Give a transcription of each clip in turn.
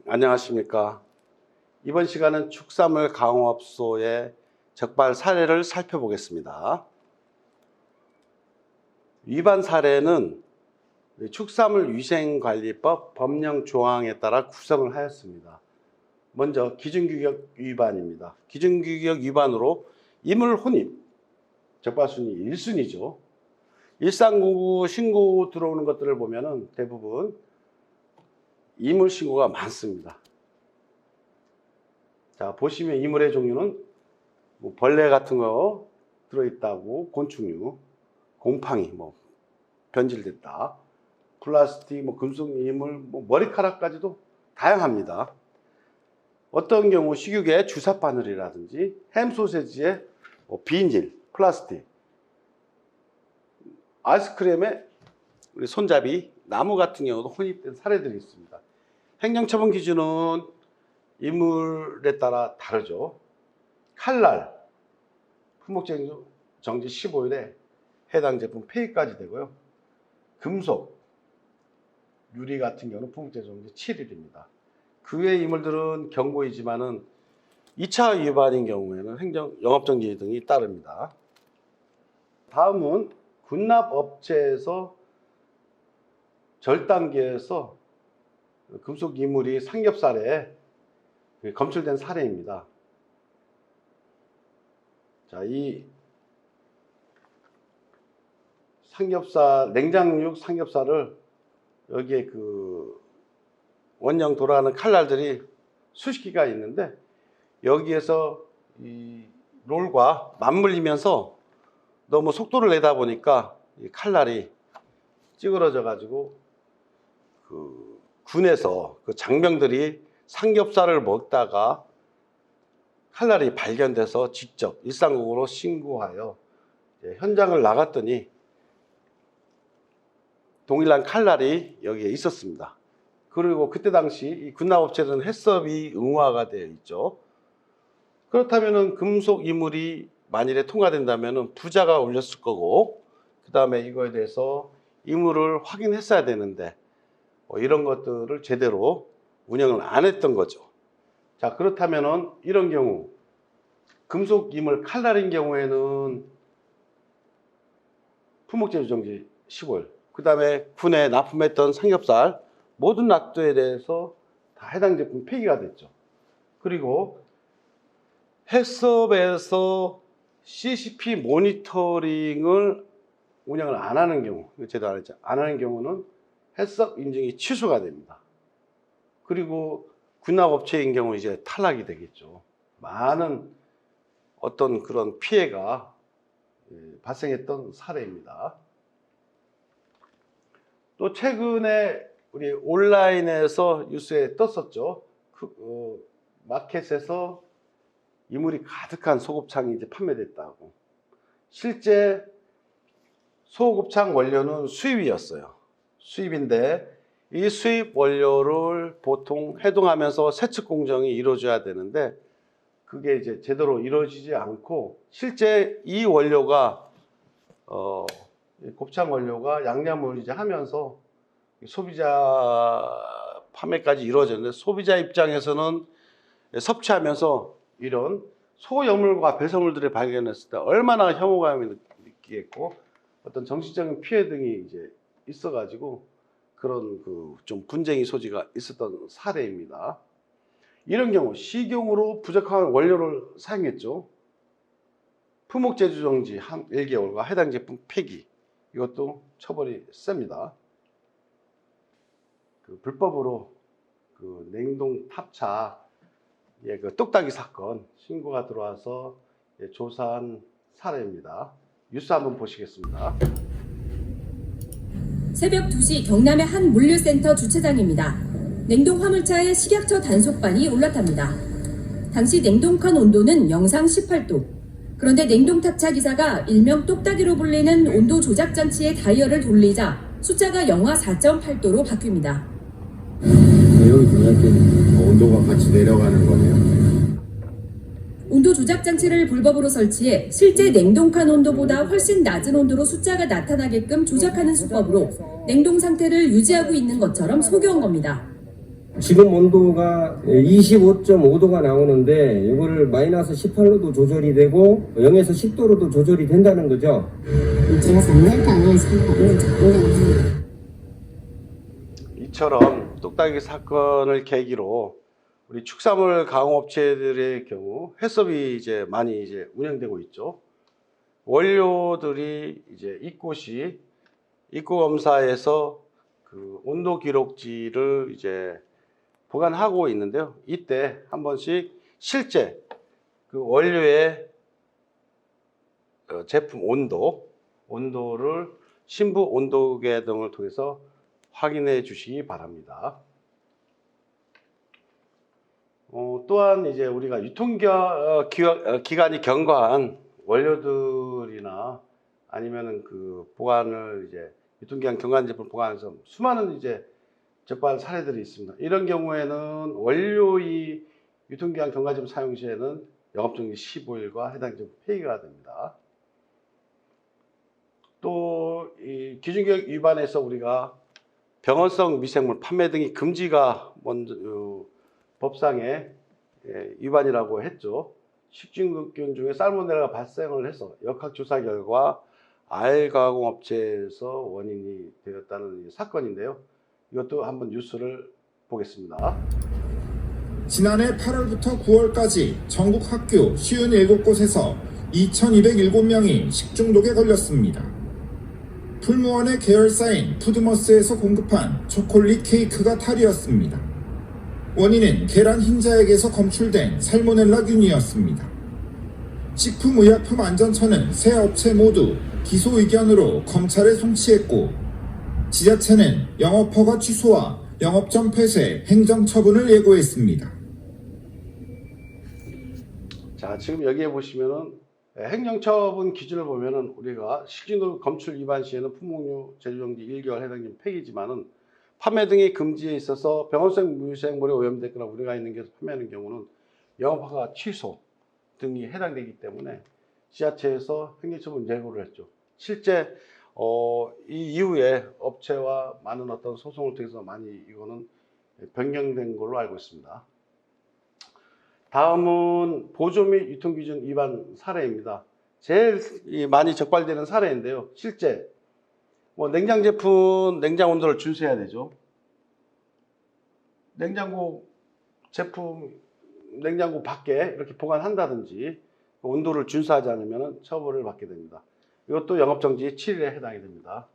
안녕하십니까. 이번 시간은 축산물 강업소의 적발 사례를 살펴보겠습니다. 위반 사례는 축산물위생관리법 법령 조항에 따라 구성을 하였습니다. 먼저 기준규격 위반입니다. 기준규격 위반으로 이물 혼입, 적발순위 1순위죠. 일상공고 신고 들어오는 것들을 보면은 대부분 이물 신고가 많습니다. 자, 보시면 이물의 종류는 뭐 벌레 같은 거 들어있다고, 곤충류, 곰팡이, 변질됐다, 플라스틱, 금속 이물, 머리카락까지도 다양합니다. 어떤 경우 식육의 주사 바늘이라든지 햄 소세지의 비닐, 플라스틱, 아이스크림에 우리 손잡이, 나무 같은 경우도 혼입된 사례들이 있습니다. 행정처분 기준은 이물에 따라 다르죠. 칼날, 품목정지 15일에 해당 제품 폐기까지 되고요. 금속, 유리 같은 경우는 품목정지 7일입니다. 그 외의 이물들은 경고이지만은 2차 위반인 경우에는 영업정지 등이 따릅니다. 다음은 군납업체에서 절 단계에서 금속 이물이 삼겹살에 검출된 사례입니다. 자, 이 삼겹살, 냉장육 삼겹살을 여기에 원형 돌아가는 칼날들이 수십 개가 있는데 여기에서 이 롤과 맞물리면서 너무 속도를 내다 보니까 이 칼날이 찌그러져 가지고 군에서 장병들이 삼겹살을 먹다가 칼날이 발견돼서 직접 일상공고로 신고하여 현장을 나갔더니 동일한 칼날이 여기에 있었습니다. 그리고 그때 당시 이 군납업체는 해썹이 응화가 되어 있죠. 그렇다면 금속 이물이 만일에 통과된다면 부자가 올렸을 거고, 그 다음에 이거에 대해서 이물을 확인했어야 되는데 이런 것들을 제대로 운영을 안 했던 거죠. 자, 그렇다면은 이런 경우 금속 이물 칼날인 경우에는 품목제조 정지 15일, 그 다음에 군에 납품했던 삼겹살 모든 납도에 대해서 다 해당 제품 폐기가 됐죠. 그리고 해썹에서 CCP 모니터링을 운영을 안 하는 경우, 제대로 안 하는 경우는 해썹 인증이 취소가 됩니다. 그리고 군납업체인 경우 이제 탈락이 되겠죠. 많은 어떤 그런 피해가 발생했던 사례입니다. 또 최근에 우리 온라인에서 뉴스에 떴었죠. 마켓에서 이물이 가득한 소곱창이 이제 판매됐다고. 실제 소곱창 원료는 수입이었어요. 수입인데 이 수입 원료를 보통 해동하면서 세척 공정이 이루어져야 되는데 그게 이제 제대로 이루어지지 않고 실제 이 원료가 곱창 원료가 양념을 이제 하면서 소비자 판매까지 이루어졌는데 소비자 입장에서는 섭취하면서 이런 소염물과 배설물들을 발견했을 때 얼마나 혐오감을 느끼겠고 어떤 정신적인 피해 등이 이제 있어가지고 그런 좀 분쟁의 소지가 있었던 사례입니다. 이런 경우 식용으로 부적합한 원료를 사용했죠. 품목제조 정지 1개월과 해당 제품 폐기, 이것도 처벌이 셉니다. 불법으로 냉동 탑차 똑딱이 사건 신고가 들어와서 조사한 사례입니다. 뉴스 한번 보시겠습니다. 새벽 2시 경남의 한 물류센터 주차장입니다. 냉동 화물차에 식약처 단속반이 올라탑니다. 당시 냉동칸 온도는 영상 18도. 그런데 냉동 탑차 기사가 일명 똑딱이로 불리는 온도 조작 장치의 다이얼을 돌리자 숫자가 영하 4.8도로 바뀝니다. 내용이 중요할 온도가 같이 내려가는 거네요. 온도 조작 장치를 불법으로 설치해 실제 냉동칸 온도보다 훨씬 낮은 온도로 숫자가 나타나게끔 조작하는 수법으로 냉동 상태를 유지하고 있는 것처럼 속여온 겁니다. 지금 온도가 25.5도가 나오는데 이거를 마이너스 18도도 조절이 되고 0에서 10도로도 조절이 된다는 거죠. 제가 상당히 상관없는 작품이었습니다. 이처럼 뚝딱이 사건을 계기로 우리 축산물 가공업체들의 경우 해썹이 이제 많이 이제 운영되고 있죠. 원료들이 이제 입고시 입고 검사에서 그 온도 기록지를 이제 보관하고 있는데요. 이때 한 번씩 실제 그 원료의 제품 온도를 신부 온도계 등을 통해서 확인해 주시기 바랍니다. 또한 이제 우리가 기간이 경과한 원료들이나 아니면은 그 보관을 이제 유통기한 경과한 제품 보관해서 수많은 이제 적발 사례들이 있습니다. 이런 경우에는 원료의 유통기한 경과점 사용 시에는 영업정지 15일과 해당 제품 폐기가 됩니다. 또 이 기준규격 위반에서 우리가 병원성 미생물 판매 등이 금지가 먼저 법상의 위반이라고 했죠. 식중독균 중에 살모넬라가 발생을 해서 역학조사 결과 알가공업체에서 원인이 되었다는 사건인데요. 이것도 한번 뉴스를 보겠습니다. 지난해 8월부터 9월까지 전국 학교 57곳에서 2,207명이 식중독에 걸렸습니다. 풀무원의 계열사인 푸드머스에서 공급한 초콜릿 케이크가 탈이었습니다. 원인은 계란 흰자액에서 검출된 살모넬라균이었습니다. 식품의약품안전처는 세 업체 모두 기소 의견으로 검찰에 송치했고 지자체는 영업허가 취소와 영업점 폐쇄, 행정처분을 예고했습니다. 자, 지금 여기에 보시면은 행정처분 기준을 보면은 우리가 식중독 검출 위반 시에는 품목류 제조정지 1개월 해당되는 폐기지만은 판매 등의 금지에 있어서 병원성 미생물에 오염됐거나 우려가 있는 것을 판매하는 경우는 영업허가 취소 등이 해당되기 때문에 지자체에서 행정처분 예고를 했죠. 실제 이 이후에 업체와 많은 어떤 소송을 통해서 많이 이거는 변경된 걸로 알고 있습니다. 다음은 보조 및 유통기준 위반 사례입니다. 제일 많이 적발되는 사례인데요. 실제 냉장 제품 냉장 온도를 준수해야 되죠. 냉장고 제품 냉장고 밖에 이렇게 보관한다든지 온도를 준수하지 않으면 처벌을 받게 됩니다. 이것도 영업정지 7일에 해당이 됩니다.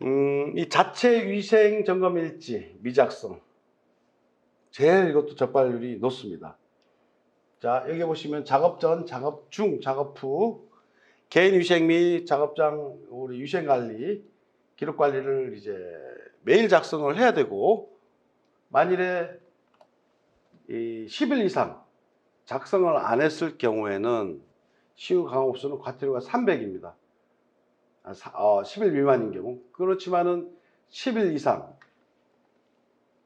이 자체 위생 점검 일지 미작성 제일 이것도 적발률이 높습니다. 자, 여기 보시면 작업 전, 작업 중, 작업 후 개인 위생 및 작업장 우리 위생 관리 기록 관리를 이제 매일 작성을 해야 되고 만일에 이 10일 이상 작성을 안 했을 경우에는 시효 강화업소는 과태료가 300입니다. 10일 미만인 경우. 그렇지만은 10일 이상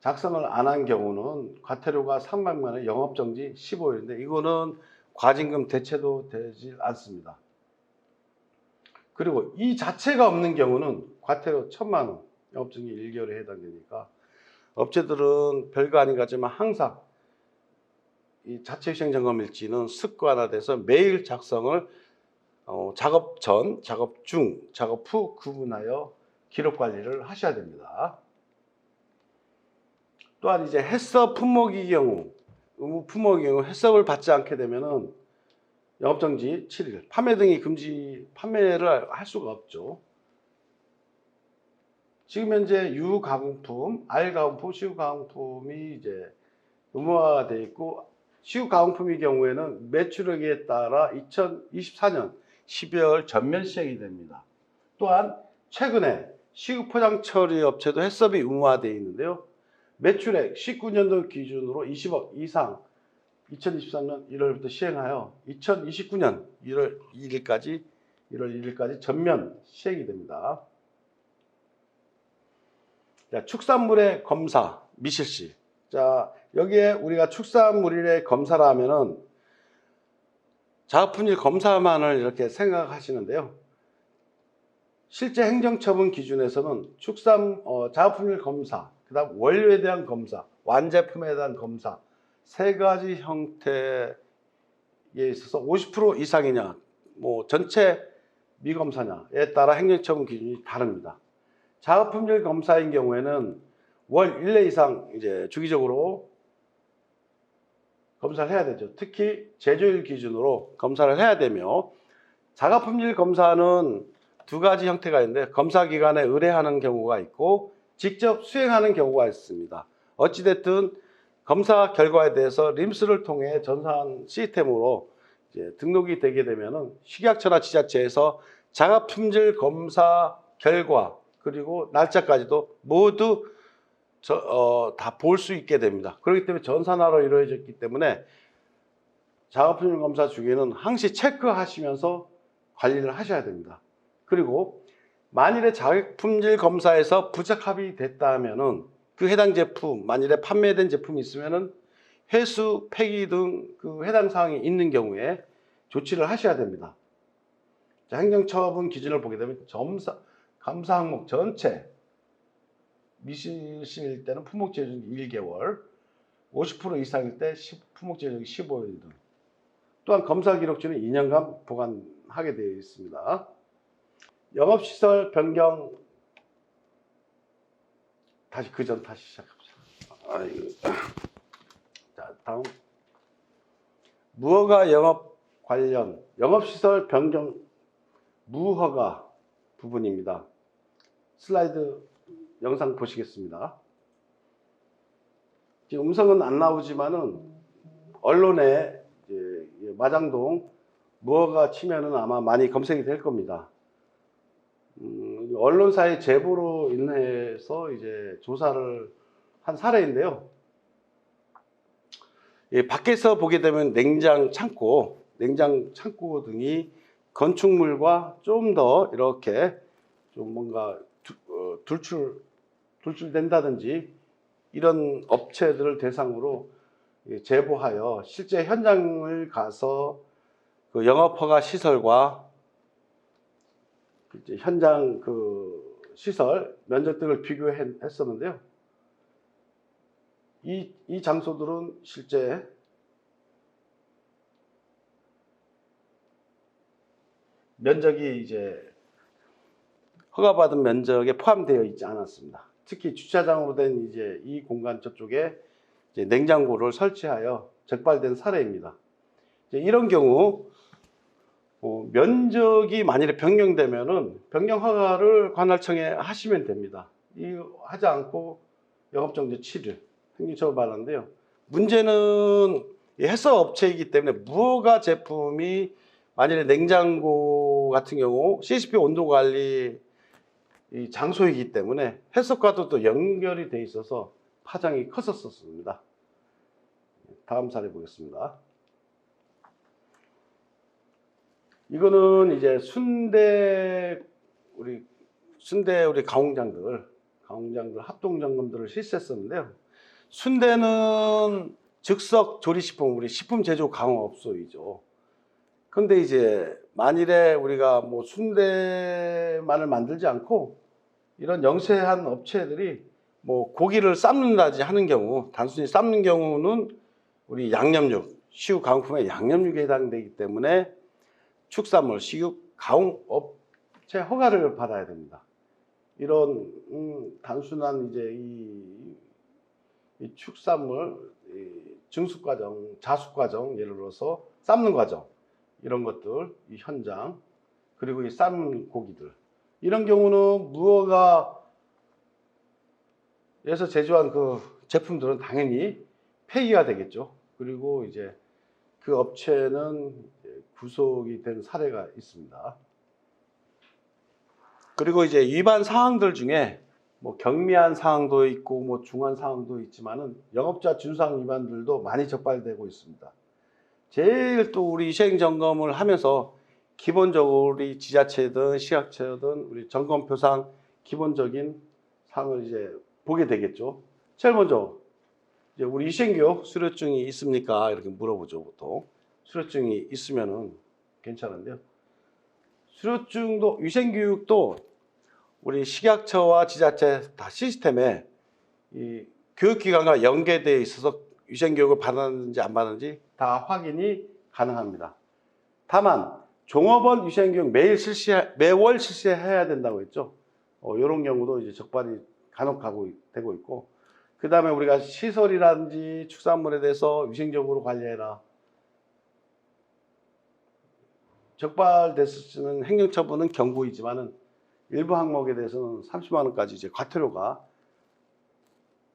작성을 안 한 경우는 과태료가 300만 원, 영업정지 15일인데 이거는 과징금 대체도 되지 않습니다. 그리고 이 자체가 없는 경우는 과태료 1,000만 원, 영업정지 1개월에 해당되니까 업체들은 별거 아닌 것 같지만 항상 이 자체 위생 점검 일지는 습관화돼서 매일 작성을 작업 전, 작업 중, 작업 후 구분하여 기록 관리를 하셔야 됩니다. 또한 이제 해썹 품목의 경우, 의무 품목의 경우 해썹을 받지 않게 되면은 영업정지 7일, 판매 등이 금지, 판매를 할 수가 없죠. 지금 현재 유가공품, 알가공품, 시우가공품이 이제 의무화되어 있고 시우가공품의 경우에는 매출액에 따라 2024년 12월 전면 시행이 됩니다. 또한 최근에 시우포장 처리 업체도 해썹이 의무화되어 있는데요. 매출액 19년도 기준으로 20억 이상 2023년 1월부터 시행하여 2029년 1월 1일까지 전면 시행이 됩니다. 자, 축산물의 검사 미실시. 자, 여기에 우리가 축산물의 검사를 하면은 작업품질 검사만을 이렇게 생각하시는데요. 실제 행정처분 기준에서는 축산 작업품질 검사, 그다음 원료에 대한 검사, 완제품에 대한 검사 세 가지 형태에 있어서 50% 이상이냐, 뭐 전체 미검사냐에 따라 행정처분 기준이 다릅니다. 작업품질 검사인 경우에는 월 1회 이상 이제 주기적으로 검사를 해야 되죠. 특히 제조일 기준으로 검사를 해야 되며, 작업품질 검사는 두 가지 형태가 있는데 검사기관에 의뢰하는 경우가 있고 직접 수행하는 경우가 있습니다. 어찌됐든 검사 결과에 대해서 림스를 통해 전산 시스템으로 이제 등록이 되게 되면은 식약처나 지자체에서 작업품질 검사 결과 그리고 날짜까지도 모두 다 볼 수 있게 됩니다. 그렇기 때문에 전산화로 이루어졌기 때문에 작업품질 검사 주기에는 항시 체크하시면서 관리를 하셔야 됩니다. 그리고 만일에 작업품질 검사에서 부적합이 됐다 하면은 그 해당 제품, 만일에 판매된 제품이 있으면은 회수, 폐기 등 그 해당 사항이 있는 경우에 조치를 하셔야 됩니다. 자, 행정처분 기준을 보게 되면 감사 항목 전체, 미실시일 때는 품목제조기 1개월, 50% 이상일 때 품목제조기 15일 등. 또한 검사 기록지는 2년간 보관하게 되어 있습니다. 영업시설 변경, 다시 시작합시다. 자, 다음. 무허가 영업 관련 영업시설 변경 무허가 부분입니다. 슬라이드 영상 보시겠습니다. 지금 음성은 안 나오지만은 언론에 이제 마장동 무허가 치면은 아마 많이 검색이 될 겁니다. 언론사의 제보로 인해서 이제 조사를 한 사례인데요. 밖에서 보게 되면 냉장 창고 등이 건축물과 좀 더 이렇게 좀 뭔가 돌출된다든지 이런 업체들을 대상으로 제보하여 실제 현장을 가서 그 영업허가 시설과 이제 현장 그 시설 면적 등을 비교했었는데요. 이 장소들은 실제 면적이 이제 허가받은 면적에 포함되어 있지 않았습니다. 특히 주차장으로 된 이제 이 공간 저쪽에 이제 냉장고를 설치하여 적발된 사례입니다. 이제 이런 경우 면적이 만일에 변경되면은 변경 허가를 관할청에 하시면 됩니다. 이거 하지 않고 영업정지 7일 행정처분 받았는데요. 문제는 해썹업체이기 때문에 무허가 제품이 만일에 냉장고 같은 경우 CCP 온도 관리 이 장소이기 때문에 해썹과도 또 연결이 돼 있어서 파장이 컸었습니다. 다음 사례 보겠습니다. 이거는 이제 순대 우리 가공장들 합동 점검들을 실시했었는데요. 순대는 즉석 조리식품, 우리 식품 제조 강업소이죠. 근데 이제 만일에 우리가 뭐 순대만을 만들지 않고 이런 영세한 업체들이 뭐 고기를 삶는다든지 하는 경우, 단순히 삶는 경우는 우리 양념육, 식육 가공품의 양념육에 해당되기 때문에 축산물, 식육 가공업체 허가를 받아야 됩니다. 이런 단순한 이제 이 축산물 증숙 과정, 자숙 과정, 예를 들어서 삶는 과정 이런 것들, 이 현장 그리고 이 삶은 고기들 이런 경우는 무허가에서 제조한 그 제품들은 당연히 폐기가 되겠죠. 그리고 이제 그 업체는 구속이 된 사례가 있습니다. 그리고 이제 위반 사항들 중에 뭐 경미한 사항도 있고 뭐 중한 사항도 있지만은 영업자 준수사항 위반들도 많이 적발되고 있습니다. 제일 또 우리 시행 점검을 하면서 기본적으로 우리 지자체든 식약처든 우리 점검표상 기본적인 사항을 이제 보게 되겠죠. 제일 먼저 이제 우리 위생교육 수료증이 있습니까? 이렇게 물어보죠, 보통. 수료증이 있으면은 괜찮은데요. 수료증도 위생교육도 우리 식약처와 지자체 다 시스템에 이 교육기관과 연계되어 있어서 위생교육을 받았는지 안 받았는지 다 확인이 가능합니다. 다만 종업원 위생교육 매월 실시해야 된다고 했죠. 이런 경우도 이제 적발이 간혹 되고 있고, 그 다음에 우리가 시설이라든지 축산물에 대해서 위생적으로 관리해라. 적발됐을 때는 행정처분은 경고이지만은 일부 항목에 대해서는 30만 원까지 이제 과태료가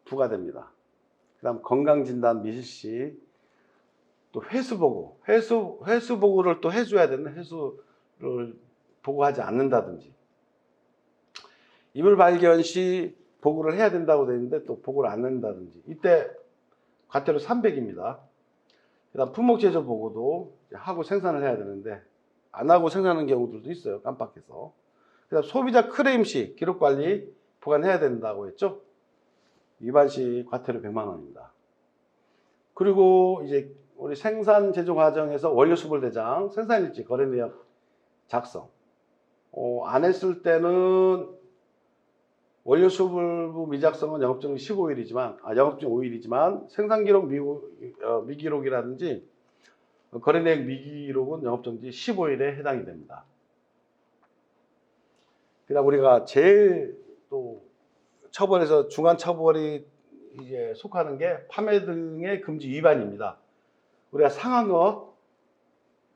부과됩니다. 그다음 건강진단 미실시, 또 회수보고, 회수보고를 또 해줘야 되는 회수를 보고하지 않는다든지, 이물 발견 시 보고를 해야 된다고 되어 있는데 또 보고를 안 한다든지, 이때 과태료 300입니다. 그다음 품목제조 보고도 하고 생산을 해야 되는데 안 하고 생산하는 경우들도 있어요. 깜빡해서. 그다음 소비자 클레임 시 기록관리 보관해야 된다고 했죠. 위반 시 과태료 100만 원입니다. 그리고 이제 우리 생산 제조 과정에서 원료 수불 대장, 생산일지, 거래 내역 작성 안 했을 때는 원료 수불부 미작성은 영업정지 15일이지만 영업정지 5일이지만 생산 기록 미기록이라든지 거래 내역 미기록은 영업정지 15일에 해당이 됩니다. 그다음 우리가 제일 또 처벌에서 중한 처벌이 이제 속하는 게 판매 등의 금지 위반입니다. 우리가 상한 것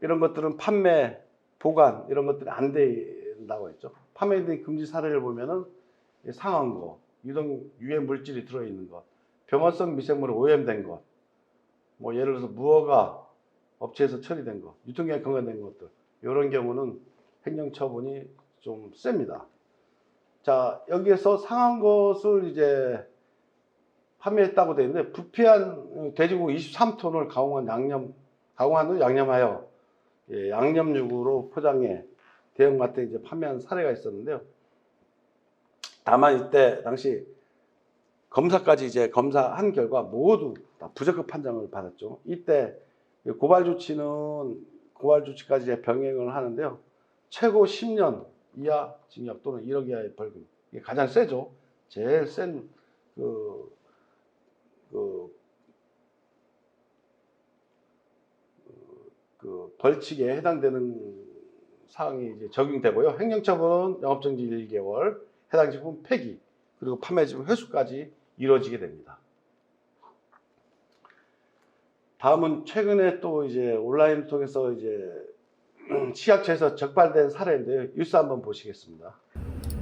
이런 것들은 판매, 보관 이런 것들이 안 된다고 했죠. 판매 등 금지 사례를 보면은 상한 거, 유해 물질이 들어있는 것, 병원성 미생물에 오염된 것, 뭐 예를 들어서 무허가 업체에서 처리된 것, 유통기한 경과된 것들, 이런 경우는 행정처분이 좀 셉니다. 자, 여기에서 상한 것을 이제 판매했다고 되어 있는데, 부패한 돼지고기 23톤을 가공한 후 양념하여 양념육으로 포장해 대형마트에 이제 판매한 사례가 있었는데요. 다만 이때 당시 검사까지 이제 검사한 결과 모두 다 부적격 판정을 받았죠. 이때 고발 조치까지 이제 병행을 하는데요. 최고 10년 이하 징역 또는 1억 이하의 벌금. 이게 가장 세죠. 제일 센 벌칙에 해당되는 사항이 이제 적용되고요. 행정처분은 영업정지 1개월, 해당 제품 폐기, 그리고 판매 제품 회수까지 이루어지게 됩니다. 다음은 최근에 또 이제 온라인을 통해서 이제 식약처에서 적발된 사례인데요. 뉴스 한번 보시겠습니다.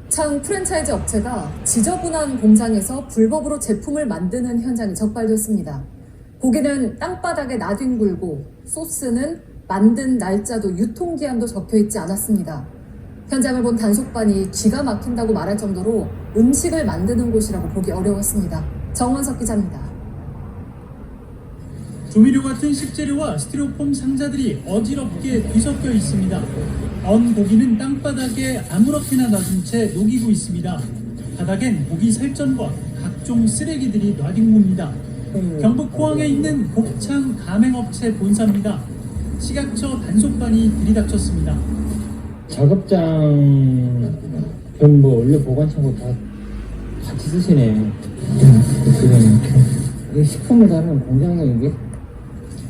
창 프랜차이즈 업체가 지저분한 공장에서 불법으로 제품을 만드는 현장이 적발됐습니다. 고기는 땅바닥에 나뒹굴고 소스는 만든 날짜도 유통기한도 적혀있지 않았습니다. 현장을 본 단속반이 기가 막힌다고 말할 정도로 음식을 만드는 곳이라고 보기 어려웠습니다. 정원석 기자입니다. 조미료 같은 식재료와 스티로폼 상자들이 어지럽게 뒤섞여 있습니다. 언 고기는 땅바닥에 아무렇게나 놔둔 채 녹이고 있습니다. 바닥엔 고기 살점과 각종 쓰레기들이 놔뒹굽니다. 경북 포항에 있는 곱창 가맹업체 본사입니다. 식약처 단속반이 들이닥쳤습니다. 작업장 뭐 원료 보관차고 다 같이 쓰시네. 이게 식품을 다루는 공장이에요 이게?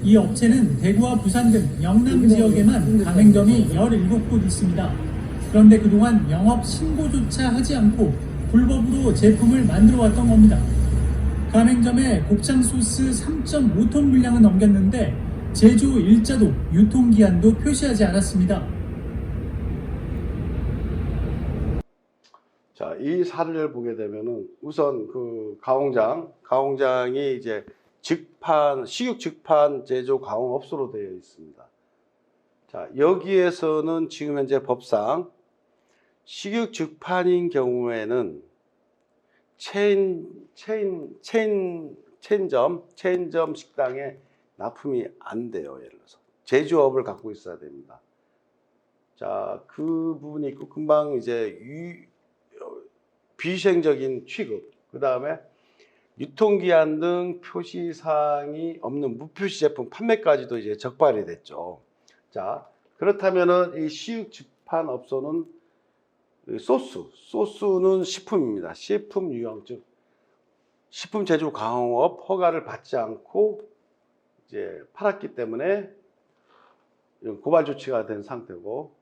이 업체는 대구와 부산 등 영남 지역에만 가맹점이 17곳 있습니다. 그런데 그동안 영업 신고조차 하지 않고 불법으로 제품을 만들어 왔던 겁니다. 가맹점에 곱창 소스 3.5톤 물량을 넘겼는데 제조 일자도 유통기한도 표시하지 않았습니다. 자, 이 사례를 보게 되면은 우선 그 가공장이 이제 식육 직판 제조 가공업소로 되어 있습니다. 자, 여기에서는 지금 현재 법상 식육 직판인 경우에는 체인점 식당에 납품이 안 돼요. 예를 들어서 제조업을 갖고 있어야 됩니다. 자, 그 부분이 있고, 금방 이제 비위생적인 취급, 그 다음에 유통기한 등 표시사항이 없는 무표시 제품 판매까지도 이제 적발이 됐죠. 자, 그렇다면은 이 식육 직판 업소는 소스는 식품입니다. 식품 유형, 즉 식품 제조 강업 허가를 받지 않고 이제 팔았기 때문에 이런 고발 조치가 된 상태고,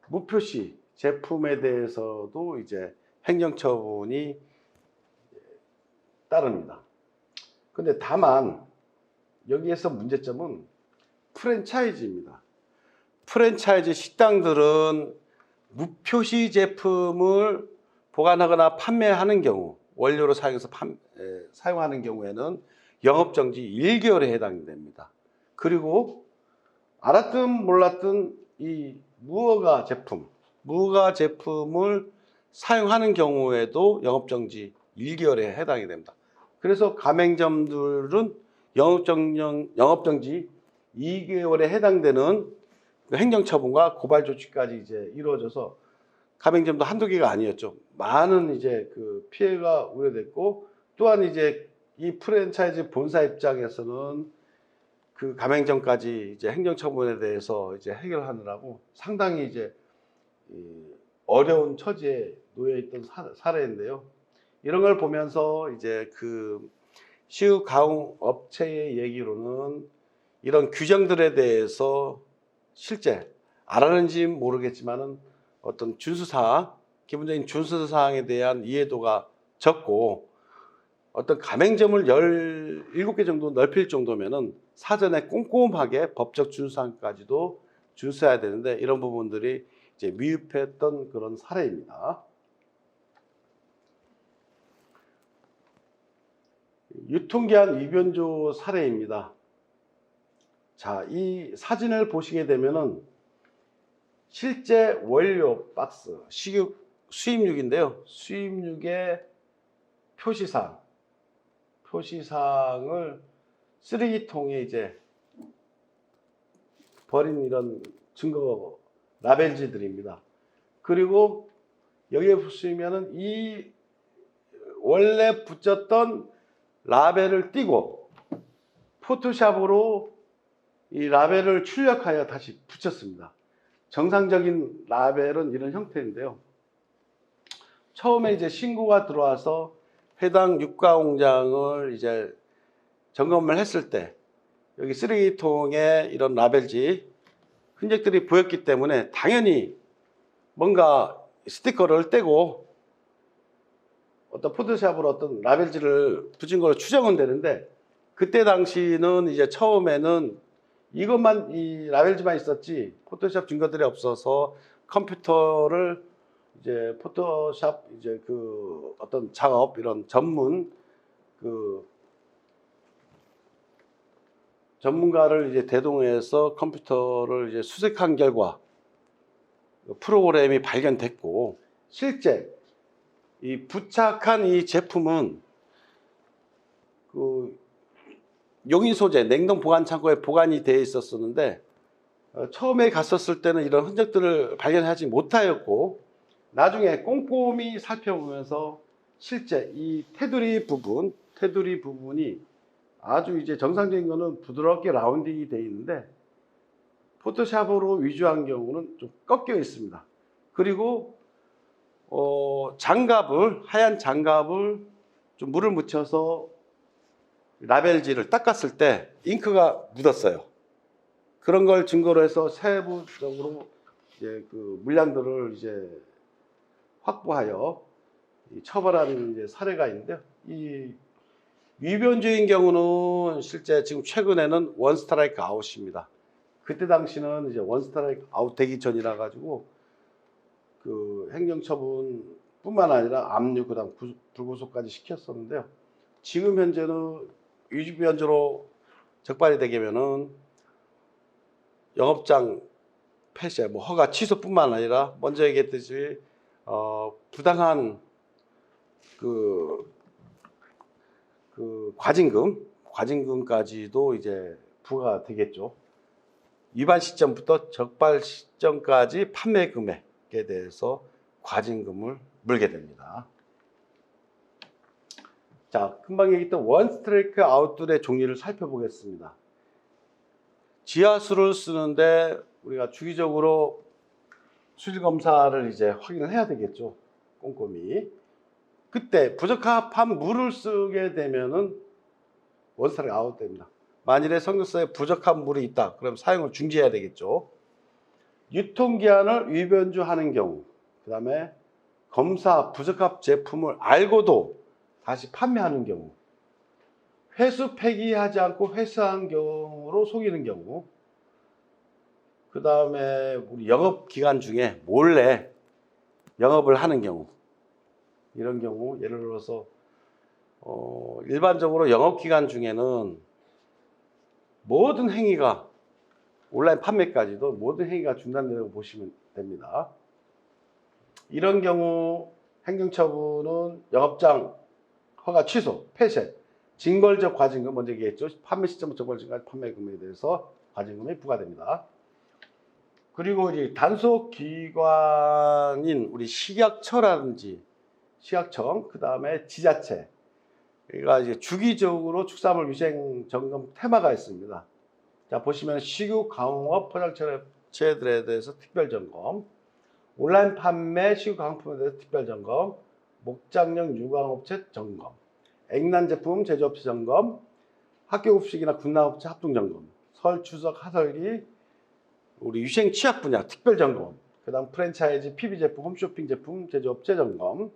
무표시 제품에 대해서도 이제 행정처분이 따릅니다. 근데 다만 여기에서 문제점은 프랜차이즈입니다. 프랜차이즈 식당들은 무표시 제품을 보관하거나 판매하는 경우, 원료로 사용해서 사용하는 경우에는 영업정지 1개월에 해당이 됩니다. 그리고 알았든 몰랐든 이 무허가 제품을 사용하는 경우에도 영업정지 1개월에 해당이 됩니다. 그래서 가맹점들은 영업정지 2개월에 해당되는 행정처분과 고발 조치까지 이제 이루어져서, 가맹점도 한두 개가 아니었죠. 많은 이제 그 피해가 우려됐고, 또한 이제 이 프랜차이즈 본사 입장에서는 그 가맹점까지 이제 행정처분에 대해서 이제 해결하느라고 상당히 이제 어려운 처지에 놓여 있던 사례인데요. 이런 걸 보면서 이제 그 시우가공업체의 얘기로는 이런 규정들에 대해서 실제 알았는지 모르겠지만은 어떤 기본적인 준수사항에 대한 이해도가 적고, 어떤 가맹점을 17개 정도 넓힐 정도면은 사전에 꼼꼼하게 법적 준수사항까지도 준수해야 되는데, 이런 부분들이 이제 미흡했던 그런 사례입니다. 유통기한 위변조 사례입니다. 자, 이 사진을 보시게 되면은 실제 원료 박스, 수입육인데요. 수입육의 표시사항을 쓰레기통에 이제 버린 이런 증거 라벨지들입니다. 그리고 여기에 보시면은 이 원래 붙였던 라벨을 띄고 포토샵으로 이 라벨을 출력하여 다시 붙였습니다. 정상적인 라벨은 이런 형태인데요. 처음에 이제 신고가 들어와서 해당 육가공장을 이제 점검을 했을 때 여기 쓰레기통에 이런 라벨지 흔적들이 보였기 때문에 당연히 뭔가 스티커를 떼고 어떤 포토샵으로 어떤 라벨지를 붙인 걸로 추정은 되는데, 그때 당시는 이제 처음에는 이것만, 이 라벨지만 있었지 포토샵 증거들이 없어서 컴퓨터를 이제 포토샵 이제 그 어떤 작업, 이런 전문가를 이제 대동해서 컴퓨터를 이제 수색한 결과 프로그램이 발견됐고, 실제 이 부착한 이 제품은 그 용인 소재 냉동 보관 창고에 보관이 되어 있었는데, 처음에 갔었을 때는 이런 흔적들을 발견하지 못하였고, 나중에 꼼꼼히 살펴보면서 실제 이 테두리 부분이 아주 이제 정상적인 거는 부드럽게 라운딩이 되어 있는데, 포토샵으로 위조한 경우는 좀 꺾여 있습니다. 그리고 하얀 장갑을 좀 물을 묻혀서 라벨지를 닦았을 때 잉크가 묻었어요. 그런 걸 증거로 해서 세부적으로 이제 그 물량들을 이제 확보하여 처벌하는 이제 사례가 있는데요. 이 위변조인 경우는 실제 지금 최근에는 원스트라이크 아웃입니다. 그때 당시는 이제 원스트라이크 아웃 되기 전이라 가지고 그 행정처분뿐만 아니라 압류, 그다음 불구속까지 시켰었는데요. 지금 현재는 위변조로 적발이 되면은 영업장 폐쇄, 허가 취소뿐만 아니라 먼저 얘기했듯이 부당한 그 과징금까지도 이제 부과가 되겠죠. 위반 시점부터 적발 시점까지 판매 금액에 대해서 과징금을 물게 됩니다. 자, 금방 얘기했던 원스트라이크 아웃들의 종류를 살펴보겠습니다. 지하수를 쓰는데 우리가 주기적으로 수질 검사를 이제 확인을 해야 되겠죠. 꼼꼼히. 그때 부적합한 물을 쓰게 되면은 원사를 아웃됩니다. 만일에 성적서에 부적합한 물이 있다, 그럼 사용을 중지해야 되겠죠. 유통기한을 위변조하는 경우, 그 다음에 검사 부적합 제품을 알고도 다시 판매하는 경우, 회수 폐기하지 않고 회수한 경우로 속이는 경우, 그 다음에 우리 영업 기간 중에 몰래 영업을 하는 경우, 이런 경우 예를 들어서 일반적으로 영업 기간 중에는 모든 행위가 온라인 판매까지도 모든 행위가 중단된다고 보시면 됩니다. 이런 경우 행정처분은 영업장 허가 취소, 폐쇄, 징벌적 과징금 먼저 얘기했죠. 판매 시점부터 징벌적까지 판매금에 대해서 과징금이 부과됩니다. 그리고 이제 단속 기관인 우리 식약처라든지 식약청, 그 다음에 지자체, 그러니까 이제 주기적으로 축산물 위생 점검 테마가 있습니다. 자, 보시면 식유 강업 포장체들에 대해서 특별 점검, 온라인 판매 식유 강품에 대해서 특별 점검, 목장용 유광업체 점검, 액난 제품 제조업체 점검, 학교급식이나 군나업체 합동 점검, 설 추석 하설기 우리 위생 취약 분야 특별 점검, 그다음 프랜차이즈 PB 제품 홈쇼핑 제품 제조업체 점검.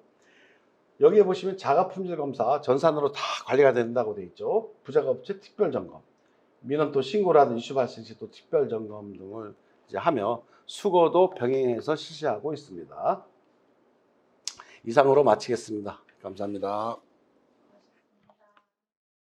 여기에 보시면 자가 품질 검사 전산으로 다 관리가 된다고 되어 있죠. 부자가업체 특별 점검, 민원또 신고라든 이슈 발생 시 또 특별 점검 등을 이제 하며 수거도 병행해서 실시하고 있습니다. 이상으로 마치겠습니다. 감사합니다.